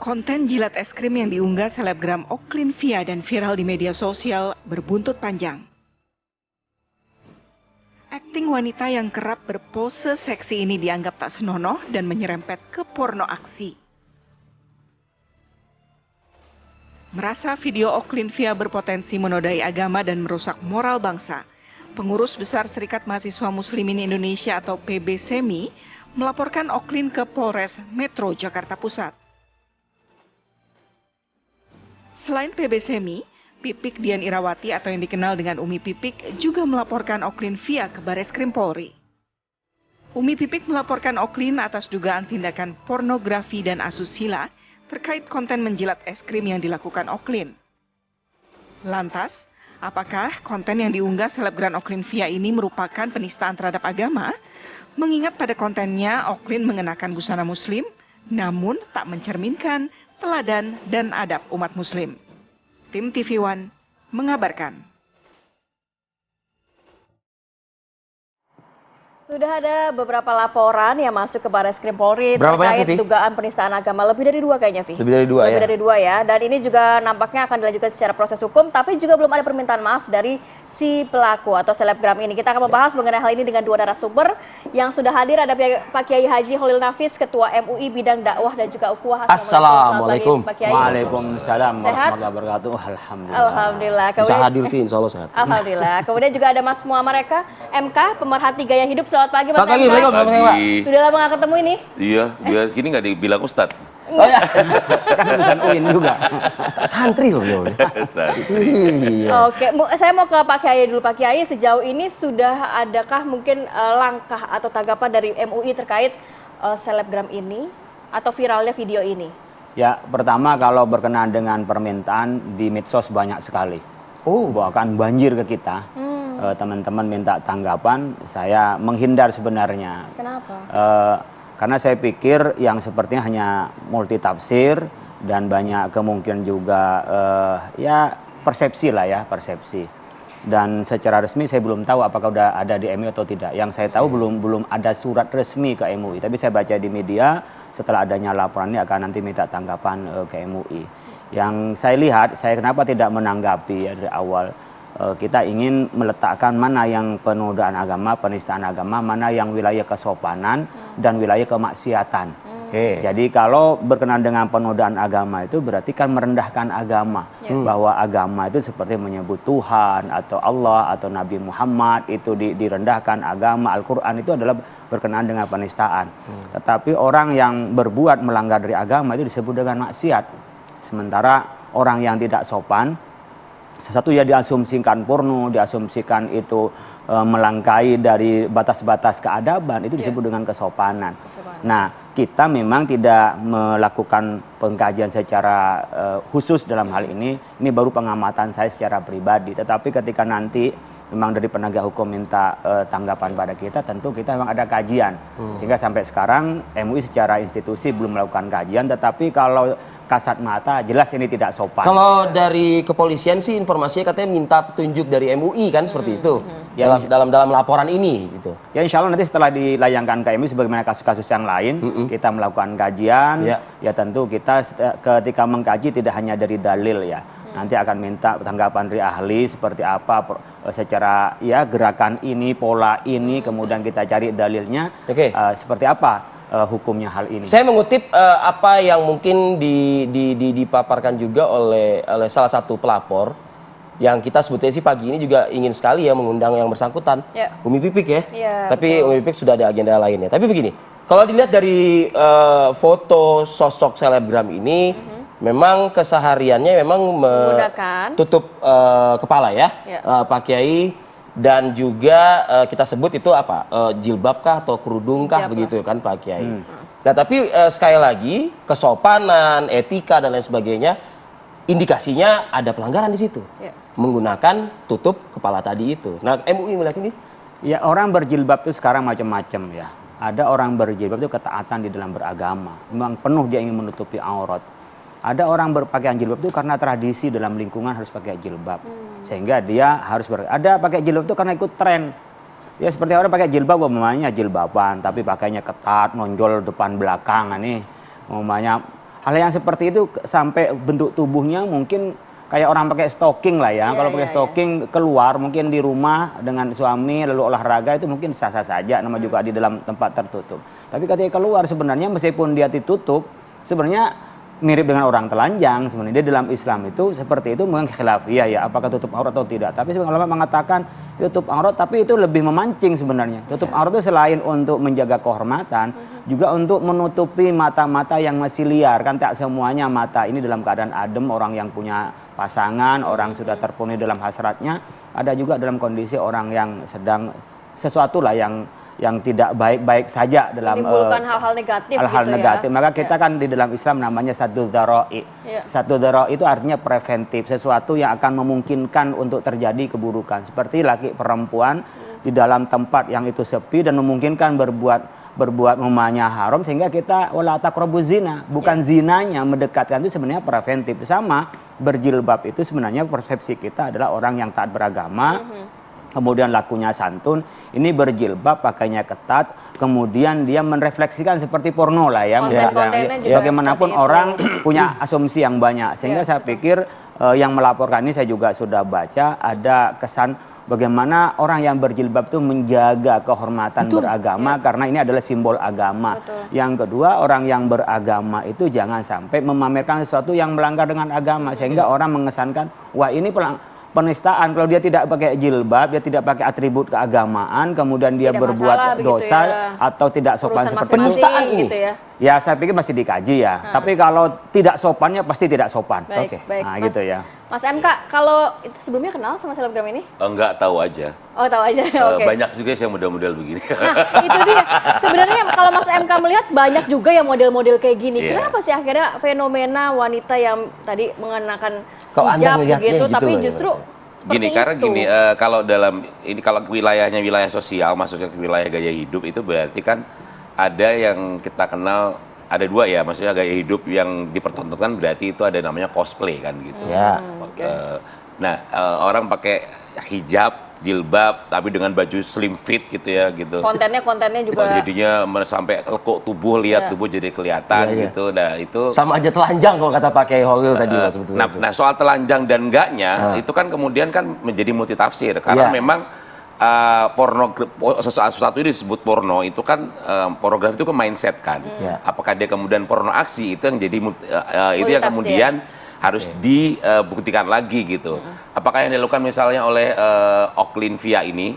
Konten jilat es krim yang diunggah selebgram Oklin Via dan viral di media sosial berbuntut panjang. Akting wanita yang kerap berpose seksi ini dianggap tak senonoh dan menyerempet ke porno aksi. Merasa video Oklin Via berpotensi menodai agama dan merusak moral bangsa, Pengurus Besar Serikat Mahasiswa Muslimin Indonesia atau PBSMI melaporkan Oklin ke Polres Metro Jakarta Pusat. Selain PBSMI, Pipik Dian Irawati atau yang dikenal dengan Umi Pipik juga melaporkan Oklin Via ke Bareskrim Polri. Umi Pipik melaporkan Oklin atas dugaan tindakan pornografi dan asusila terkait konten menjilat es krim yang dilakukan Oklin. Lantas, apakah konten yang diunggah selebgram Oklin Via ini merupakan penistaan terhadap agama? Mengingat pada kontennya Oklin mengenakan busana muslim, namun tak mencerminkan teladan dan adab umat muslim. Tim TV One mengabarkan. Sudah ada beberapa laporan yang masuk ke Bareskrim Polri terkait dugaan penistaan agama. Lebih dari 2 kayaknya, Vi. Lebih dari 2 ya? Lebih dari 2 ya. Dan ini juga nampaknya akan dilanjutkan secara proses hukum, tapi juga belum ada permintaan maaf dari si pelaku atau selebgram ini. Kita akan membahas mengenai hal ini dengan 2 narasumber yang sudah hadir. Ada Pak Kiai Haji Holil Nafis, Ketua MUI Bidang Dakwah dan juga Ukhuwah. Assalamualaikum. Waalaikumsalam warahmatullahi wabarakatuh. Alhamdulillah. Alhamdulillah. Bisa hadir, insya Allah sehat. Alhamdulillah. Kemudian juga ada Mas Muammar Eka, MK, pemerhati gaya hidup. Selamat pagi, Mas. Selamat pagi, Pagi. Sudah lama nggak ketemu ini? Iya, biar gini nggak dibilang Ustadz. Oh ya, kan lulusan UIN juga. Santri loh beliau. Iya. Oke, saya mau ke Pak Kiai dulu. Pak Kiai, sejauh ini sudah adakah mungkin langkah atau tanggapan dari MUI terkait selebgram ini atau viralnya video ini? Ya, pertama kalau berkenaan dengan permintaan di medsos banyak sekali. Bahkan banjir ke kita. Teman-teman minta tanggapan, saya menghindar sebenarnya. Kenapa? Karena saya pikir yang sepertinya hanya multitafsir dan banyak kemungkinan juga ya persepsi lah ya, persepsi. Dan secara resmi saya belum tahu apakah udah ada di MUI atau tidak. Yang saya tahu belum ada surat resmi ke MUI, tapi saya baca di media setelah adanya laporan ini akan nanti minta tanggapan ke MUI. Yang saya lihat, saya kenapa tidak menanggapi ya dari awal. Kita ingin meletakkan mana yang penodaan agama, penistaan agama, mana yang wilayah kesopanan dan wilayah kemaksiatan. Jadi kalau berkenaan dengan penodaan agama itu berarti kan merendahkan agama. Bahwa agama itu seperti menyebut Tuhan atau Allah atau Nabi Muhammad itu direndahkan. Agama Al-Quran itu adalah berkenaan dengan penistaan. Tetapi orang yang berbuat melanggar dari agama itu disebut dengan maksiat. Sementara orang yang tidak sopan, satu ya diasumsikan porno, diasumsikan itu melangkai dari batas-batas keadaban, itu disebut dengan kesopanan. Nah, kita memang tidak melakukan pengkajian secara khusus dalam hal ini baru pengamatan saya secara pribadi. Tetapi ketika nanti memang dari penegak hukum minta tanggapan pada kita, tentu kita memang ada kajian. Sehingga sampai sekarang MUI secara institusi belum melakukan kajian, tetapi kalau kasat mata jelas ini tidak sopan. Kalau dari kepolisian sih informasinya katanya minta petunjuk dari MUI kan seperti itu. Ya, dalam laporan ini gitu. Ya insya Allah nanti setelah dilayangkan ke MUI sebagaimana kasus-kasus yang lain, kita melakukan kajian. Ya tentu kita ketika mengkaji tidak hanya dari dalil ya. Nanti akan minta tanggapan dari ahli seperti apa secara ya gerakan ini, pola ini, kemudian kita cari dalilnya seperti apa hukumnya hal ini. Saya mengutip apa yang mungkin dipaparkan juga oleh salah satu pelapor yang kita sebutnya sih pagi ini juga ingin sekali ya mengundang yang bersangkutan, Umi Pipik ya. Tapi betul. Umi Pipik sudah ada agenda lainnya. Tapi begini, kalau dilihat dari foto sosok selebgram ini, memang kesehariannya memang tutup kepala ya, Pak Kiai. Dan juga kita sebut itu apa, jilbab kah atau kerudung kah begitu kan Pak Kiai. Nah tapi sekali lagi kesopanan, etika dan lain sebagainya, indikasinya ada pelanggaran di situ. Menggunakan tutup kepala tadi itu. Nah MUI melihat ini? Ya orang berjilbab itu sekarang macam-macam ya. Ada orang berjilbab itu ketaatan di dalam beragama. Memang penuh dia ingin menutupi aurat. Ada orang berpakaian jilbab itu karena tradisi dalam lingkungan harus pakai jilbab. Sehingga dia harus ada pakai jilbab itu karena ikut tren. Ya seperti orang pakai jilbab, umpamanya jilbaban, tapi pakainya ketat, nonjol depan belakang nih. Umpamanya hal yang seperti itu sampai bentuk tubuhnya mungkin kayak orang pakai stocking lah ya. Kalau pakai stocking keluar mungkin di rumah dengan suami lalu olahraga itu mungkin sah-sah saja, nama juga di dalam tempat tertutup. Tapi ketika keluar sebenarnya meskipun dia ditutup, sebenarnya mirip dengan orang telanjang sebenarnya. Dia dalam Islam itu seperti itu mungkin khilafiyah ya, apakah tutup aurat atau tidak. Tapi sebagian ulama mengatakan tutup aurat, tapi itu lebih memancing sebenarnya. Tutup aurat itu selain untuk menjaga kehormatan, juga untuk menutupi mata-mata yang masih liar. Kan tak semuanya mata ini dalam keadaan adem, orang yang punya pasangan, orang sudah terpenuhi dalam hasratnya. Ada juga dalam kondisi orang yang sedang sesuatu lah yang tidak baik-baik saja dalam menimbulkan hal-hal negatif hal-hal gitu negatif. ya. Maka kita kan di dalam Islam namanya satu dzara'i. Satu dzara'i itu artinya preventif, sesuatu yang akan memungkinkan untuk terjadi keburukan. Seperti laki perempuan di dalam tempat yang itu sepi dan memungkinkan berbuat memanya haram, sehingga kita wala taqrabuz zina, bukan zinanya mendekatkan, itu sebenarnya preventif. Sama berjilbab itu sebenarnya persepsi kita adalah orang yang taat beragama. Kemudian lakunya santun, ini berjilbab, pakainya ketat, kemudian dia menrefleksikan seperti porno lah ya. Bagaimanapun orang punya asumsi yang banyak, sehingga saya pikir yang melaporkan ini saya juga sudah baca, ada kesan bagaimana orang yang berjilbab itu menjaga kehormatan beragama, karena ini adalah simbol agama. Yang kedua, orang yang beragama itu jangan sampai memamerkan sesuatu yang melanggar dengan agama, sehingga orang mengesankan, wah ini penistaan. Kalau dia tidak pakai jilbab, dia tidak pakai atribut keagamaan, kemudian dia tidak berbuat dosa atau tidak sopan seperti penistaan ini. Gitu ya. Ya saya pikir masih dikaji ya. Tapi kalau tidak sopannya pasti tidak sopan. Baik. Nah, Mas, gitu ya. Mas MK, kalau sebelumnya kenal sama selebgram ini? Enggak, tahu aja. Oh, tahu aja. Oke. Banyak juga yang model-model begini. Nah, itu dia. Sebenarnya kalau Mas MK melihat banyak juga yang model-model kayak gini. Kenapa sih akhirnya fenomena wanita yang tadi mengenakan hijab gitu, tapi justru gini, karena gini, kalau dalam ini, kalau wilayahnya wilayah sosial, masuknya ke wilayah gaya hidup, itu berarti kan ada yang kita kenal, ada dua ya, maksudnya gaya hidup yang dipertontonkan, berarti itu ada namanya cosplay kan gitu. Nah, orang pakai hijab, jilbab, tapi dengan baju slim fit gitu ya gitu. Kontennya juga jadinya sampai lekuk tubuh, lihat tubuh jadi kelihatan gitu. Nah itu sama aja telanjang kalau kata pakai Holil tadi sebetulnya. Nah, soal telanjang dan enggaknya itu kan kemudian kan menjadi multitafsir, karena memang sesuatu ini disebut porno itu kan pornografi itu kan mindset kan. Apakah dia kemudian porno aksi, itu yang jadi itu yang kemudian harus dibuktikan lagi gitu. Apakah yang dilakukan misalnya oleh Oklin Via ini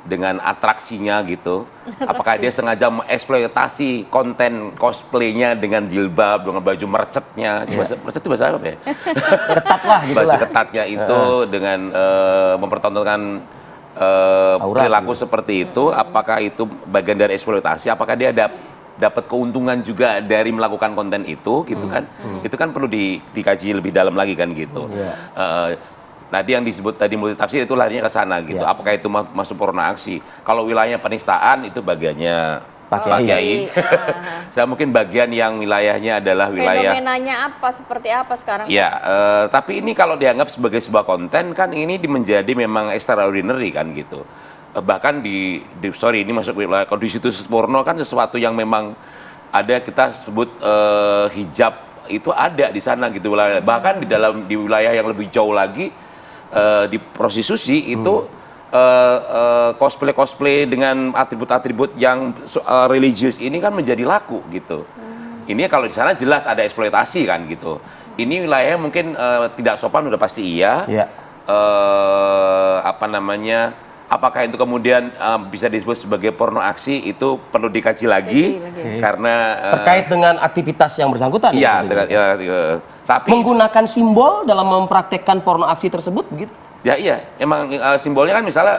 dengan atraksinya gitu, apakah dia sengaja mengeksploitasi konten cosplaynya dengan jilbab, dengan baju mercetnya, mercet itu bahasa apa ya? Ketat lah gitu baju lah. ketatnya itu dengan mempertontonkan perilaku seperti itu, apakah itu bagian dari eksploitasi, apakah dia dapat keuntungan juga dari melakukan konten itu gitu kan. Itu kan perlu dikaji lebih dalam lagi kan gitu. Tadi yang disebut tadi multitafsir itu larinya ke sana gitu. Apakah itu masuk porno aksi? Kalau wilayahnya penistaan itu bagiannya Pak Kiai. Saya mungkin bagian yang wilayahnya adalah wilayah fenomenanya seperti apa sekarang? Ya, tapi ini kalau dianggap sebagai sebuah konten kan ini menjadi memang extraordinary kan gitu. Bahkan ini masuk wilayah, kalau di situs porno kan sesuatu yang memang ada, kita sebut hijab itu ada di sana gitu. Bahkan di wilayah yang lebih jauh lagi, di prostitusi itu cosplay dengan atribut-atribut yang religius ini kan menjadi laku gitu. Ini kalau di sana jelas ada eksploitasi kan gitu. Ini wilayahnya mungkin tidak sopan, udah pasti iya. Apakah itu kemudian bisa disebut sebagai porno aksi, itu perlu dikaji lagi. Karena terkait dengan aktivitas yang bersangkutan. Iya, tapi menggunakan simbol dalam mempraktekkan porno aksi tersebut begitu. Ya iya, emang simbolnya kan misalnya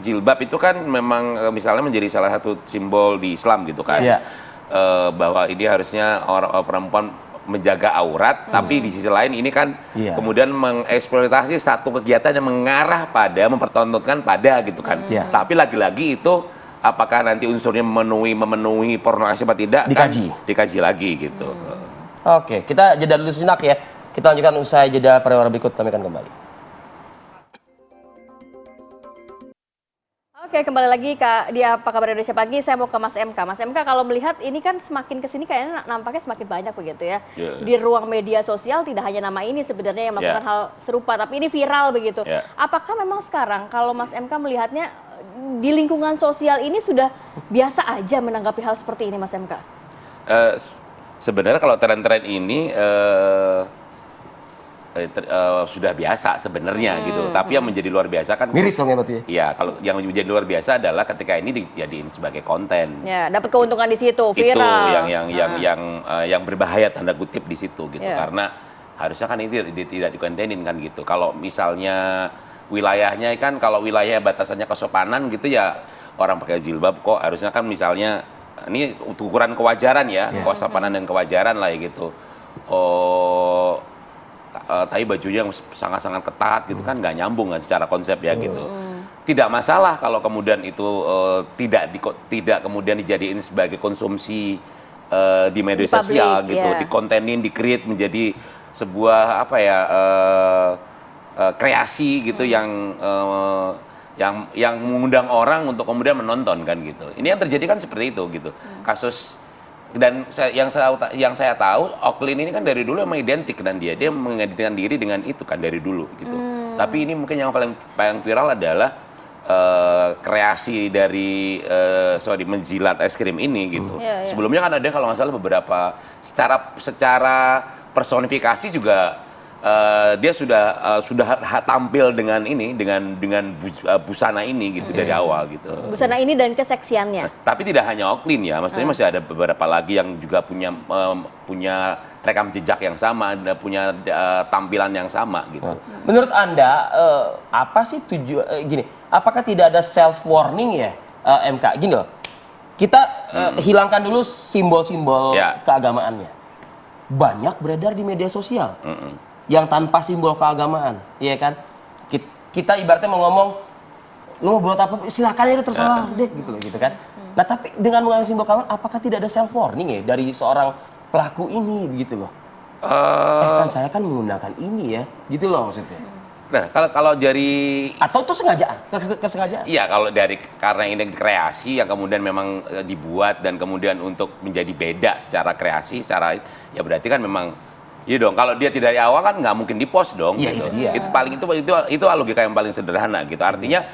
jilbab itu kan memang misalnya menjadi salah satu simbol di Islam gitu kan. Bahwa ini harusnya orang perempuan menjaga aurat, tapi di sisi lain ini kan kemudian mengeksploitasi satu kegiatan yang mengarah pada mempertontonkan pada gitu kan. Tapi lagi-lagi itu apakah nanti unsurnya memenuhi pornografi apa tidak dikaji lagi gitu. Oke, kita jeda dulu sejenak ya. Kita lanjutkan usai jeda pariwara berikut, kami akan kembali. Oke, kembali lagi di Apa Kabar Indonesia Pagi. Saya mau ke Mas MK. Mas MK, kalau melihat ini kan semakin kesini kayaknya nampaknya semakin banyak begitu ya. Di ruang media sosial tidak hanya nama ini sebenarnya yang melakukan hal serupa, tapi ini viral begitu. Apakah memang sekarang kalau Mas MK melihatnya di lingkungan sosial ini sudah biasa aja menanggapi hal seperti ini, Mas MK? Sebenarnya kalau tren-tren ini sudah biasa sebenarnya gitu. Tapi yang menjadi luar biasa kan miris dong ya berarti ya? Iya, kalau yang menjadi luar biasa adalah ketika ini dijadiin sebagai konten. Ya, dapat keuntungan di situ, viral. Itu yang berbahaya tanda kutip di situ gitu. Karena harusnya kan ini tidak dikontenin kan gitu. Kalau misalnya wilayahnya kan kalau wilayah batasannya kesopanan gitu ya orang pakai jilbab kok harusnya kan misalnya ini ukuran kewajaran ya, kesopanan dan kewajaran lah ya gitu. Tapi bajunya yang sangat-sangat ketat gitu kan nggak nyambung kan secara konsep ya gitu. Tidak masalah kalau kemudian itu tidak kemudian dijadiin sebagai konsumsi di media sosial gitu, dikontenin, di-create menjadi sebuah apa ya kreasi gitu yang mengundang orang untuk kemudian menonton kan gitu. Ini yang terjadi kan seperti itu gitu. Kasus dan yang saya tahu Oklin ini kan dari dulu emang identik dengan dia mengidentikan diri dengan itu kan dari dulu gitu. Tapi ini mungkin yang paling viral adalah kreasi dari menjilat es krim ini gitu. Sebelumnya kan ada kalau nggak salah beberapa secara personifikasi juga dia sudah tampil dengan ini dengan busana ini gitu dari awal gitu. Busana ini dan keseksiannya. Tapi tidak hanya Oklin ya, maksudnya masih ada beberapa lagi yang juga punya rekam jejak yang sama, punya tampilan yang sama gitu. Menurut Anda apa sih gini? Apakah tidak ada self warning ya MK? Gini loh, kita hilangkan dulu simbol-simbol keagamaannya. Banyak beredar di media sosial. Yang tanpa simbol keagamaan, iya kan? Kita ibaratnya mau ngomong, lu mau buat apa? Silakan ya, terserah deh, gitu kan? Nah, tapi dengan menggunakan simbol keagamaan, apakah tidak ada self warning ya dari seorang pelaku ini, begitu loh? Kan saya kan menggunakan ini ya, gitu loh maksudnya. Nah, kalau dari atau itu kesengajaan? Iya, kalau karena ini kreasi yang kemudian memang dibuat dan kemudian untuk menjadi beda secara kreasi, ya berarti kan memang. Iya dong, kalau dia tidak dari awal kan nggak mungkin di-post dong. Ya, gitu. Itu logika yang paling sederhana gitu. Artinya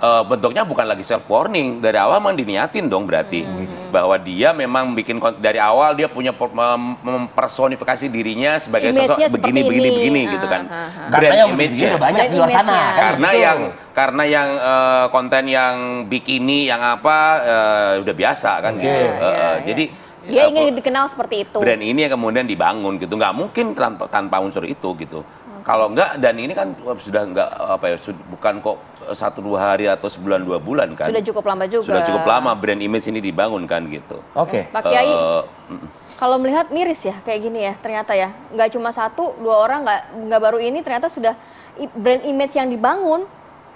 bentuknya bukan lagi self warning, dari awal memang diniatin dong berarti bahwa dia memang bikin dari awal dia punya mempersonifikasi dirinya sebagai sosok begini gitu kan. Karena yang image udah banyak di luar sana. Karena yang konten yang bikini yang apa udah biasa kan gitu. Jadi dia ingin dikenal seperti itu. Brand ini yang kemudian dibangun gitu, nggak mungkin tanpa unsur itu gitu. Kalau enggak, dan ini kan sudah enggak bukan kok 1-2 hari atau sebulan 2 bulan kan. Sudah cukup lama juga. Sudah cukup lama brand image ini dibangun kan gitu. Oke. Pak Kiai, kalau melihat miris ya kayak gini ya, ternyata ya nggak cuma 1-2 orang, nggak baru ini ternyata sudah brand image yang dibangun.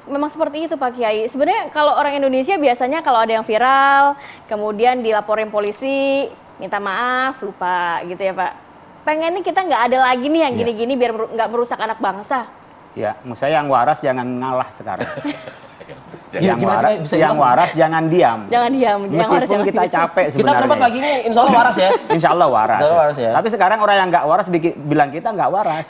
Memang seperti itu Pak Kiai. Sebenarnya kalau orang Indonesia biasanya kalau ada yang viral, kemudian dilaporin polisi, minta maaf, lupa gitu ya Pak. Pengennya kita nggak ada lagi nih yang gini-gini biar nggak merusak anak bangsa. Ya, menurut saya yang waras jangan ngalah sekarang. yang waras jangan diam. Jangan diam. Meskipun kita capek sebenarnya. Kita pendapat pagi ini insya Allah waras ya. Insya Allah waras. Insya Allah waras ya. Tapi sekarang orang yang nggak waras bilang kita nggak waras.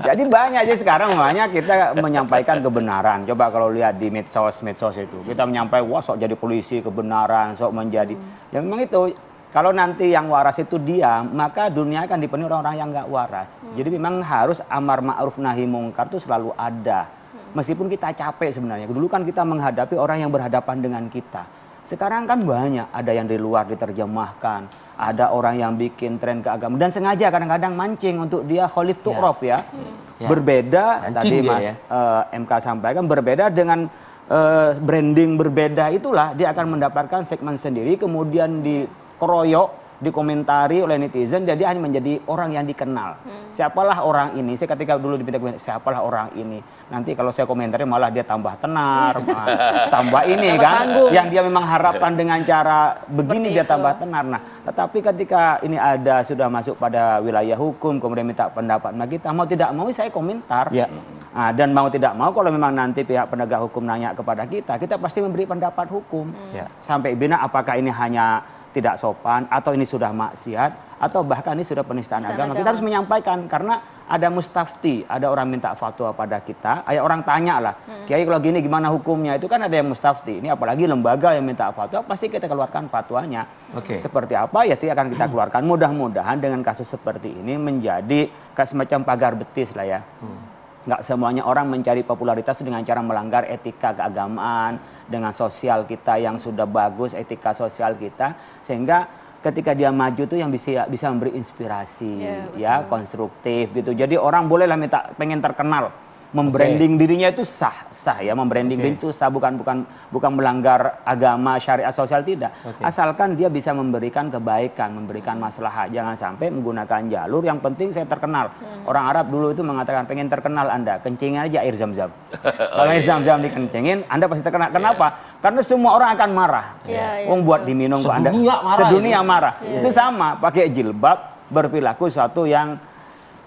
Jadi banyak aja sekarang makanya kita menyampaikan kebenaran. Coba kalau lihat di medsos itu, kita menyampaikan wah sok jadi polisi kebenaran, sok menjadi. Ya memang itu. Kalau nanti yang waras itu diam, maka dunia akan dipenuhi orang-orang yang nggak waras. Jadi memang harus amar ma'ruf nahi mungkar itu selalu ada. Meskipun kita capek sebenarnya. Dulu kan kita menghadapi orang yang berhadapan dengan kita. Sekarang kan banyak, ada yang di luar diterjemahkan, ada orang yang bikin tren keagamaan dan sengaja kadang-kadang mancing untuk dia kholif tu'rof ya. Berbeda tadi Mas MK sampaikan, berbeda dengan branding berbeda itulah dia akan mendapatkan segmen sendiri, kemudian dikeroyok, dikomentari oleh netizen, jadi hanya menjadi orang yang dikenal. Siapalah orang ini? Saya ketika dulu diminta siapalah orang ini? Nanti kalau saya komentari malah dia tambah tenar, tambah ini kan? Yang dia memang harapan dengan cara begini dia tambah tenar. Nah, tetapi ketika ini sudah masuk pada wilayah hukum, kemudian minta pendapat sama kita, mau tidak mau saya komentar. Nah, dan mau tidak mau kalau memang nanti pihak penegak hukum nanya kepada kita pasti memberi pendapat hukum. Sampai bina apakah ini hanya tidak sopan atau ini sudah maksiat atau bahkan ini sudah penistaan agama. Kita harus menyampaikan karena ada mustafti, ada orang minta fatwa pada kita, orang tanya lah, Kiai kalau gini gimana hukumnya, itu kan ada yang mustafti. Ini apalagi lembaga yang minta fatwa, pasti kita keluarkan fatwanya. Seperti apa ya tidak akan kita keluarkan. Mudah-mudahan dengan kasus seperti ini menjadi semacam pagar betis lah ya. Nggak semuanya orang mencari popularitas dengan cara melanggar etika keagamaan, dengan sosial kita yang sudah bagus, etika sosial kita, sehingga ketika dia maju tuh yang bisa memberi inspirasi, konstruktif gitu. Jadi orang bolehlah pengen terkenal, membranding dirinya itu sah ya, membranding diri itu sah, bukan melanggar agama, syariat sosial, tidak. Asalkan dia bisa memberikan kebaikan, memberikan maslahat, jangan sampai menggunakan jalur yang penting saya terkenal. Orang Arab dulu itu mengatakan pengen terkenal Anda, kencingin aja air zam-zam. Kalau air zam-zam dikencingin, Anda pasti terkenal. Kenapa? Karena semua orang akan marah. Buat diminum kok Anda. Sedunia marah. Itu sama, pakai jilbab, berperilaku suatu yang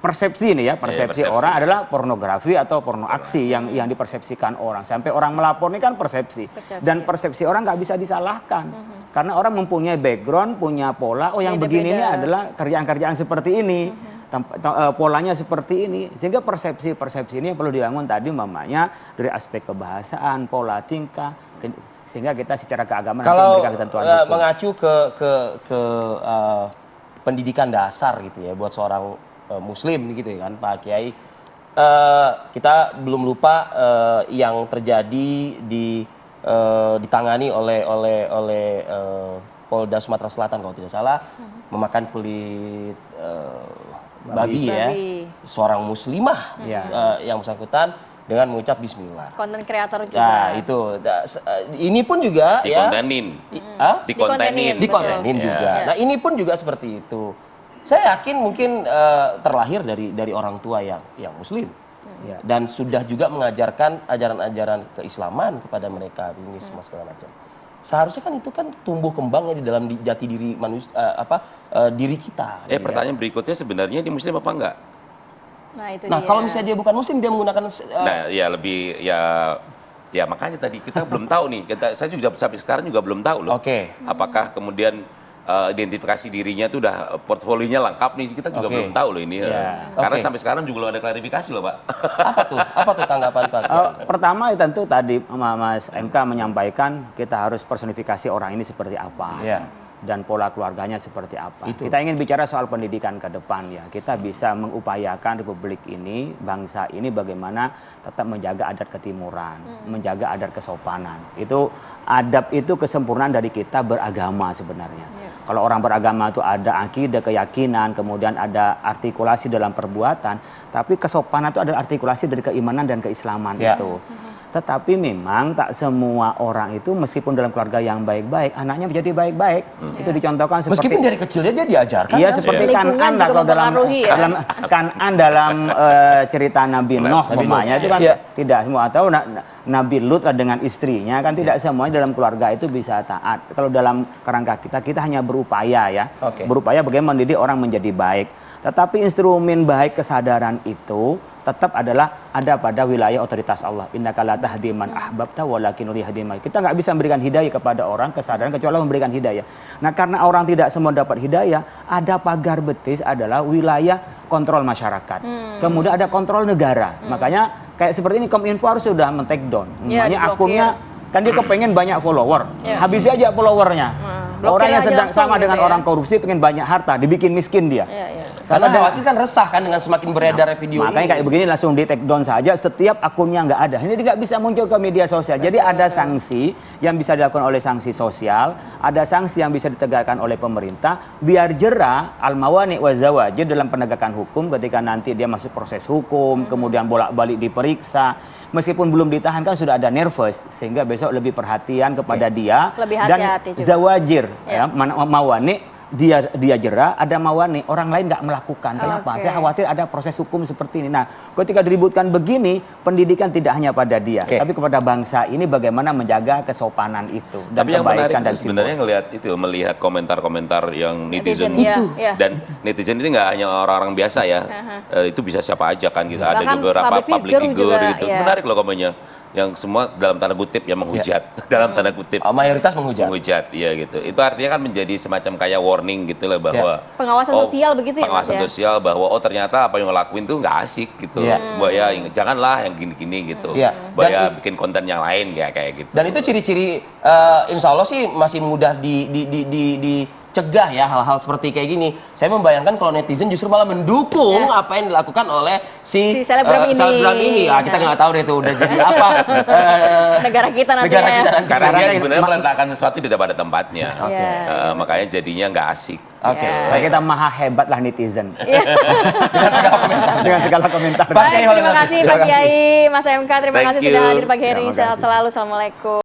persepsi nih ya, persepsi orang adalah pornografi atau porno aksi yang dipersepsikan orang. Sampai orang melapor ini kan persepsi. Dan persepsi orang nggak bisa disalahkan. Karena orang mempunyai background, punya pola, yang begini ini adalah kerjaan-kerjaan seperti ini. Polanya seperti ini. Sehingga persepsi-persepsi ini yang perlu dibangun tadi mamanya dari aspek kebahasaan, pola tingkah, sehingga kita secara keagamaan kalau memberikan ketentuan hukum. Mengacu ke pendidikan dasar gitu ya buat seorang Muslim gitu ya kan Pak Kiai, kita belum lupa yang terjadi ditangani oleh Polda Sumatera Selatan kalau tidak salah, memakan kulit babi ya, seorang muslimah yang bersangkutan dengan mengucap Bismillah. Konten kreator juga. Nah itu, ini pun juga dikontenin juga. Nah ini pun juga seperti itu. Saya yakin mungkin terlahir dari orang tua yang Muslim dan sudah juga mengajarkan ajaran-ajaran keislaman kepada mereka, ini semua segala macam. Seharusnya kan itu kan tumbuh kembangnya di dalam jati diri manusia, diri kita. Pertanyaan berikutnya sebenarnya di Muslim apa enggak? Nah kalau misalnya dia bukan Muslim, dia menggunakan ya makanya tadi kita belum tahu nih. Saya juga sampai sekarang juga belum tahu loh. Apakah kemudian identifikasi dirinya itu udah portfolionya lengkap nih, kita juga belum tahu loh ini. Karena sampai sekarang juga belum ada klarifikasi loh Pak. Apa tuh tanggapan Pak? Pertama tentu tadi Mas MK menyampaikan kita harus personifikasi orang ini seperti apa. Dan pola keluarganya seperti apa. Kita ingin bicara soal pendidikan ke depan ya. Kita bisa mengupayakan Republik ini, bangsa ini bagaimana tetap menjaga adat ketimuran, menjaga adat kesopanan. Itu adab itu kesempurnaan dari kita beragama sebenarnya. Kalau orang beragama itu ada akidah, keyakinan, kemudian ada artikulasi dalam perbuatan, tapi kesopanan itu adalah artikulasi dari keimanan dan keislaman itu. Tetapi memang tak semua orang itu meskipun dalam keluarga yang baik-baik, anaknya menjadi baik-baik. Itu dicontohkan seperti meskipun dari kecilnya dia diajarkan. Iya, seperti Kan'an kalau dalam cerita Nabi Nuh umpamanya itu kan tidak semua, atau Nabi Lut dengan istrinya kan tidak semuanya dalam keluarga itu bisa taat. Kalau dalam kerangka kita hanya berupaya ya. Berupaya bagaimana mendidik orang menjadi baik. Tetapi instrumen baik kesadaran itu tetap adalah ada pada wilayah otoritas Allah. Innaka la tahdi man ahbabta walakinul yahdi man. Kita nggak bisa memberikan hidayah kepada orang kesadaran kecuali Allah memberikan hidayah. Nah, karena orang tidak semua dapat hidayah, ada pagar betis adalah wilayah kontrol masyarakat. Kemudian ada kontrol negara. Makanya kayak seperti ini Kominfo harus sudah men-take down. Makanya akunnya kan dia kepengen banyak follower. Habisi aja followernya. Orang yang sedang sama dengan orang korupsi pengen banyak harta, dibikin miskin dia. Karena khawatir kan resah kan dengan semakin beredar video makanya ini. Kayak begini langsung di take down saja setiap akunnya nggak ada. Ini tidak bisa muncul ke media sosial. Jadi ada sanksi yang bisa dilakukan oleh sanksi sosial, ada sanksi yang bisa ditegakkan oleh pemerintah biar jera al-mawani wa zawajir dalam penegakan hukum ketika nanti dia masuk proses hukum, kemudian bolak-balik diperiksa. Meskipun belum ditahan kan sudah ada nervous sehingga besok lebih perhatian kepada dia. Lebih dan hati-hati juga. Zawajir ya, mawani dia jera, ada mawani, orang lain nggak melakukan. Kenapa? Saya khawatir ada proses hukum seperti ini. Nah, ketika diributkan begini, pendidikan tidak hanya pada dia, tapi kepada bangsa ini bagaimana menjaga kesopanan itu dan tapi yang menarik kebaikan dan sebenarnya melihat komentar-komentar yang netizen itu. Dan netizen itu nggak hanya orang-orang biasa ya, itu bisa siapa aja kan gitu. Ada beberapa public figure gitu. Menarik loh komennya. Yang semua dalam tanda kutip ya menghujat, dalam tanda kutip. Mayoritas menghujat. Menghujat, iya gitu. Itu artinya kan menjadi semacam kayak warning gitu lah bahwa pengawasan sosial begitu ya, pengawasan sosial bahwa ternyata apa yang ngelakuin tuh nggak asik gitu. Bahwa ya janganlah yang gini-gini gitu. Bahwa ya bikin konten yang lain kayak gitu. Dan itu ciri-ciri insya Allah sih masih mudah dicegah ya hal-hal seperti kayak gini. Saya membayangkan kalau netizen justru malah mendukung apa yang dilakukan oleh si selebgram ini. Kita nggak tahu deh itu udah jadi apa negara kita nantinya. Karena dia sebenarnya meletakkan sesuatu tidak pada tempatnya. Makanya jadinya nggak asik. Nah, kita maha hebat lah netizen. Dengan segala komentar. Dengan segala komentar. Baik, terima kasih Pak Kiai, Mas MK, terima kasih sudah hadir pagi hari ini. Sehat selalu, assalamualaikum.